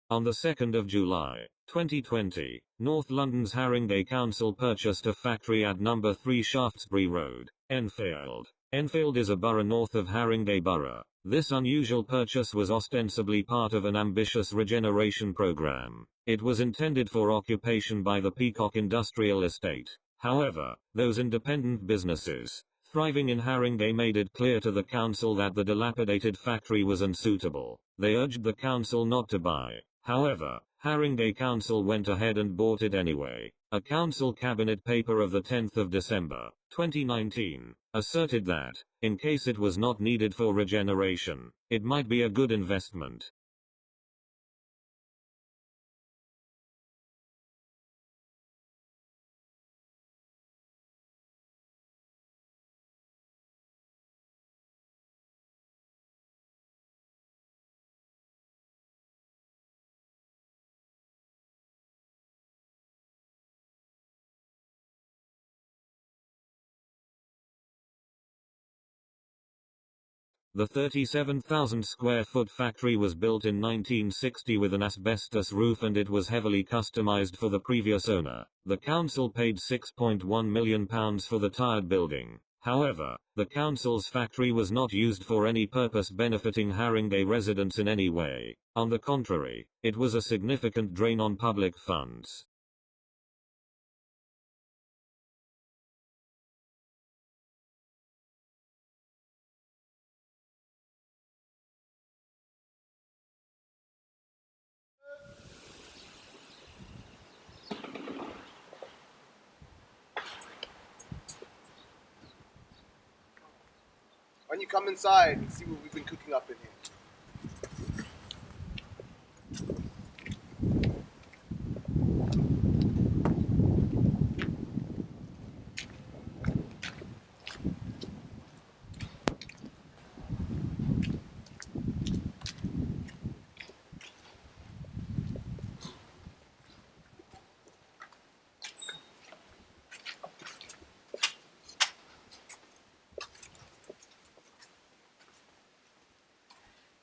On the 2nd of July, 2020, North London's Haringey Council purchased a factory at number 3 Shaftesbury Road, Enfield. Enfield is a borough north of Haringey Borough. This unusual purchase was ostensibly part of an ambitious regeneration program. It was intended for occupation by the Peacock Industrial Estate. However, those independent businesses, thriving in Haringey, made it clear to the council that the dilapidated factory was unsuitable. They urged the council not to buy. However, Haringey Council went ahead and bought it anyway. A council cabinet paper of the 10th of December, 2019, asserted that, in case it was not needed for regeneration, it might be a good investment. The 37,000 square foot factory was built in 1960 with an asbestos roof, and it was heavily customized for the previous owner. The council paid £6.1 million for the tired building. However, the council's factory was not used for any purpose benefiting Haringey residents in any way. On the contrary, it was a significant drain on public funds. Why don't you come inside and see what we've been cooking up in here?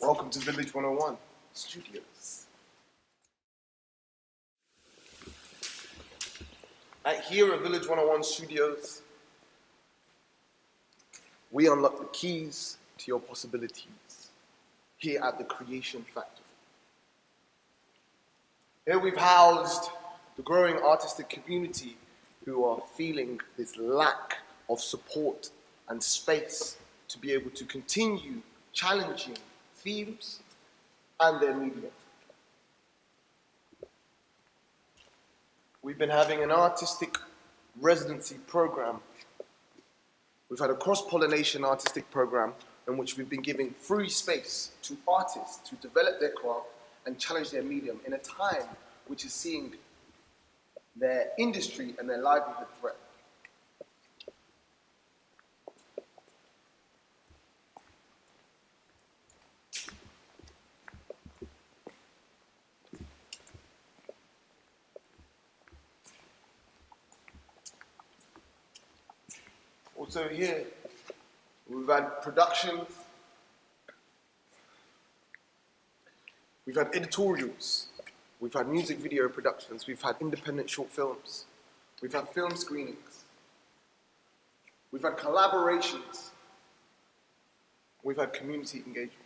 Welcome to Village 101 Studios. Here at Village 101 Studios, we unlock the keys to your possibilities here at the Creation Factory. Here we've housed the growing artistic community who are feeling this lack of support and space to be able to continue challenging themes and their medium. We've been having an artistic residency program. We've had a cross-pollination artistic program in which we've been giving free space to artists to develop their craft and challenge their medium in a time which is seeing their industry and their livelihood threatened. Also here, we've had productions, we've had editorials, we've had music video productions, we've had independent short films, we've had film screenings, we've had collaborations, we've had community engagement.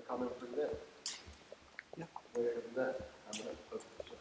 Coming through there. Yeah. Way over there. I'm going to open the shutter.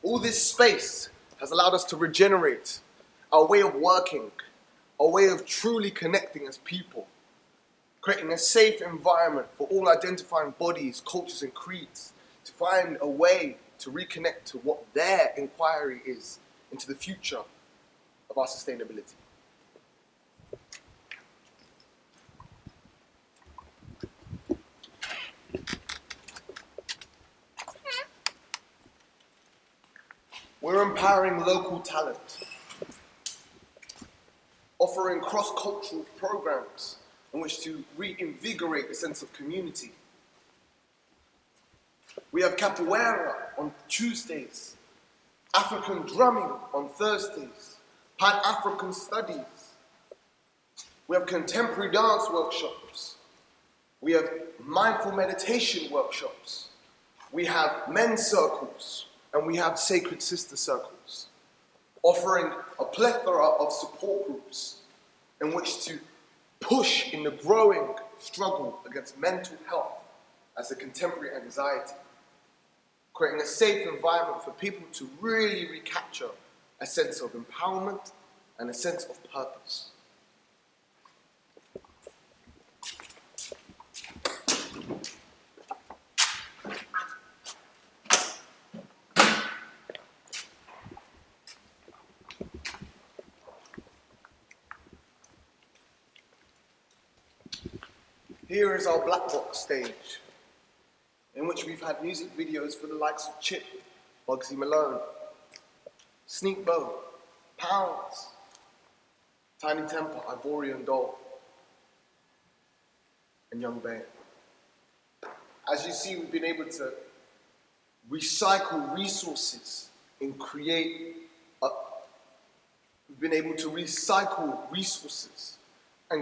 All this space has allowed us to regenerate our way of working, our way of truly connecting as people, creating a safe environment for all identifying bodies, cultures and creeds to find a way to reconnect to what their inquiry is into the future of our sustainability. We're empowering local talent, offering cross-cultural programs in which to reinvigorate a sense of community. We have capoeira on Tuesdays, African drumming on Thursdays, Pan-African studies. We have contemporary dance workshops. We have mindful meditation workshops. We have men's circles, and we have sacred sister circles, offering a plethora of support groups in which to push in the growing struggle against mental health as a contemporary anxiety, creating a safe environment for people to really recapture a sense of empowerment and a sense of purpose. Here is our black box stage, in which we've had music videos for the likes of Chip, Bugsy Malone, Sneak Bow, Pounds, Tiny Temper, Ivorian Doll, and Young Bear. As you see, we've been able to recycle resources and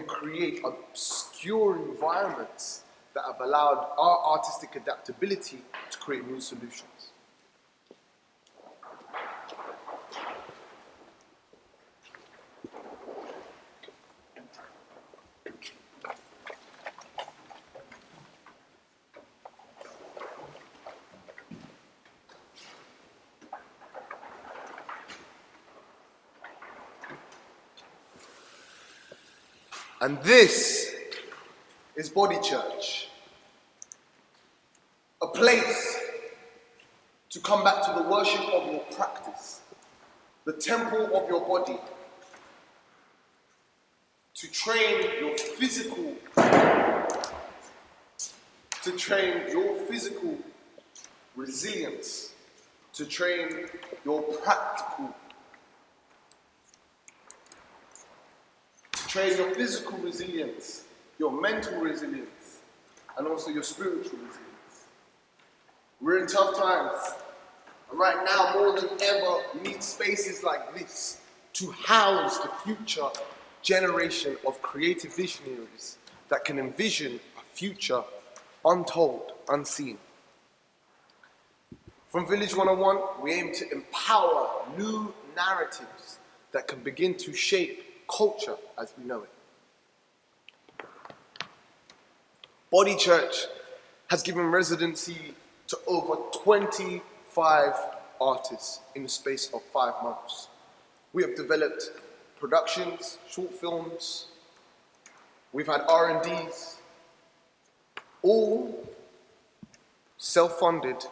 create obscure environments that have allowed our artistic adaptability to create new solutions. And this is Body Church, a place to come back to the worship of your practice, the temple of your body, to train your physical resilience, to train your practical, train your physical resilience, your mental resilience, and also your spiritual resilience. We're in tough times, and right now, more than ever, we need spaces like this to house the future generation of creative visionaries that can envision a future untold, unseen. From Village 101, we aim to empower new narratives that can begin to shape culture as we know it. Body Church has given residency to over 25 artists in the space of 5 months. We have developed productions, short films, we've had R&Ds, all self-funded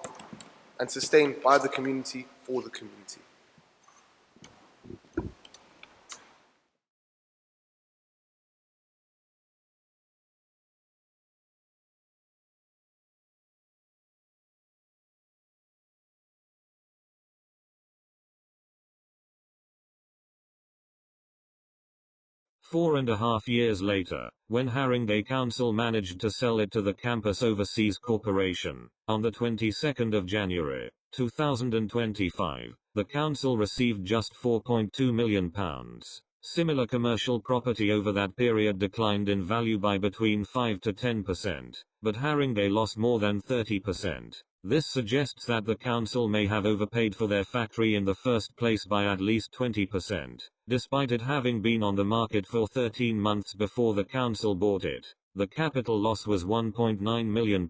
and sustained by the community for the community. Four and a half years later, when Haringey Council managed to sell it to the Campus Overseas Corporation, on the 22nd of January, 2025, the council received just £4.2 million. Similar commercial property over that period declined in value by between 5 to 10%, but Haringey lost more than 30%. This suggests that the council may have overpaid for their factory in the first place by at least 20%, despite it having been on the market for 13 months before the council bought it. The capital loss was £1.9 million.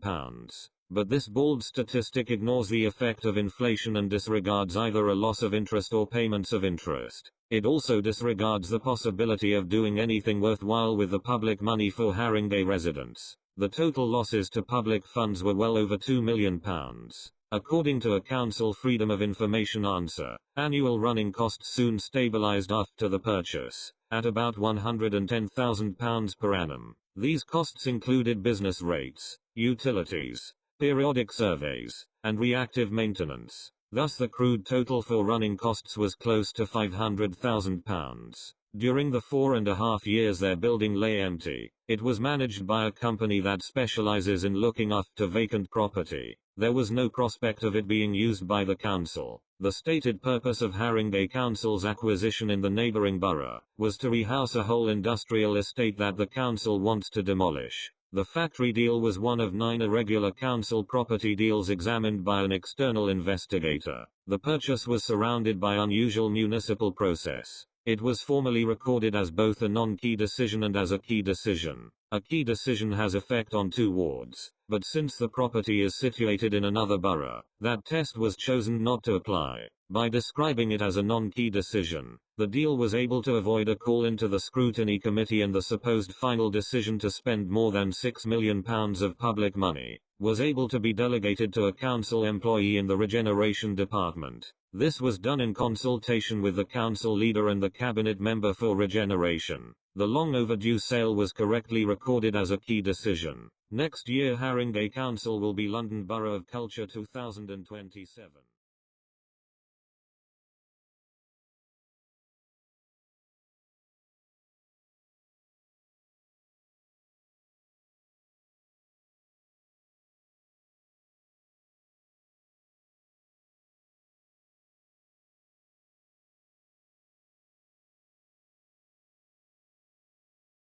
But this bald statistic ignores the effect of inflation and disregards either a loss of interest or payments of interest. It also disregards the possibility of doing anything worthwhile with the public money for Haringey residents. The total losses to public funds were well over £2 million. According to a council freedom of information answer, annual running costs soon stabilised after the purchase, at about £110,000 per annum. These costs included business rates, utilities, periodic surveys, and reactive maintenance. Thus the crude total for running costs was close to £500,000. During the 4.5 years their building lay empty, it was managed by a company that specializes in looking after vacant property. There was no prospect of it being used by the council. The stated purpose of Haringey Council's acquisition in the neighbouring borough was to rehouse a whole industrial estate that the council wants to demolish. The factory deal was one of 9 irregular council property deals examined by an external investigator. The purchase was surrounded by unusual municipal process. It was formally recorded as both a non-key decision and as a key decision. A key decision has effect on 2 wards, but since the property is situated in another borough, that test was chosen not to apply. By describing it as a non-key decision, the deal was able to avoid a call into the scrutiny committee, and the supposed final decision to spend more than £6 million of public money was able to be delegated to a council employee in the regeneration department. This was done in consultation with the council leader and the cabinet member for regeneration. The long overdue sale was correctly recorded as a key decision. Next year Haringey Council will be London Borough of Culture 2027.